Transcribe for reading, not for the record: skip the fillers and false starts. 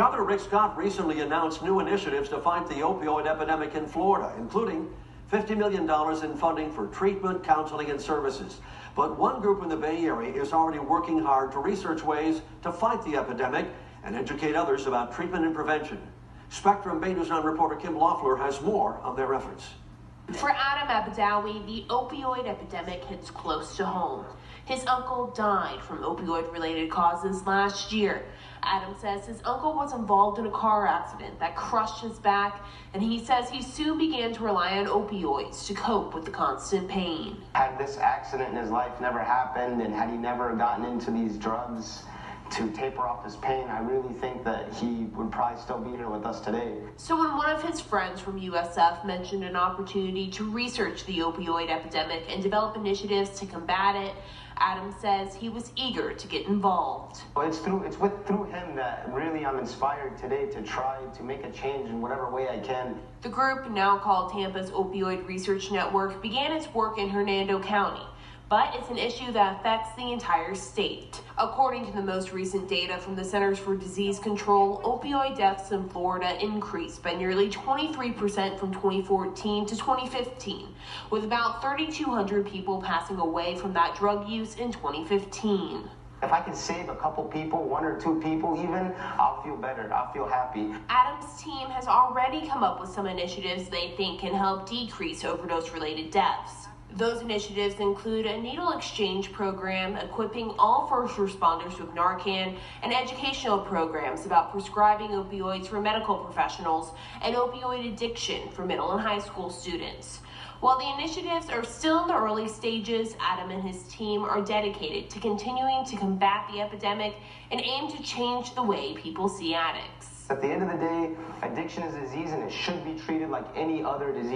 Governor Rick Scott recently announced new initiatives to fight the opioid epidemic in Florida, including $50 million in funding for treatment, counseling, and services. But one group in the Bay Area is already working hard to research ways to fight the epidemic and educate others about treatment and prevention. Spectrum Bay News 9 reporter Kim Loeffler has more on their efforts. For Adam Abidawi, the opioid epidemic hits close to home. His uncle died from opioid-related causes last year. Adam says his uncle was involved in a car accident that crushed his back, and he says he soon began to rely on opioids to cope with the constant pain. Had this accident in his life never happened, and had he never gotten into these drugs to taper off his pain, I really think that he would probably still be here with us today. So when one of his friends from USF mentioned an opportunity to research the opioid epidemic and develop initiatives to combat it, Adam says he was eager to get involved. Well, it's through him that really I'm inspired today to try to make a change in whatever way I can. The group, now called Tampa's Opioid Research Network, began its work in Hernando County. But it's an issue that affects the entire state. According to the most recent data from the Centers for Disease Control, opioid deaths in Florida increased by nearly 23% from 2014 to 2015, with about 3,200 people passing away from that drug use in 2015. If I can save a couple people, one or two people even, I'll feel better, I'll feel happy. Adam's team has already come up with some initiatives they think can help decrease overdose-related deaths. Those initiatives include a needle exchange program, equipping all first responders with Narcan, and educational programs about prescribing opioids for medical professionals and opioid addiction for middle and high school students. While the initiatives are still in the early stages, Adam and his team are dedicated to continuing to combat the epidemic and aim to change the way people see addicts. At the end of the day, addiction is a disease and it should be treated like any other disease.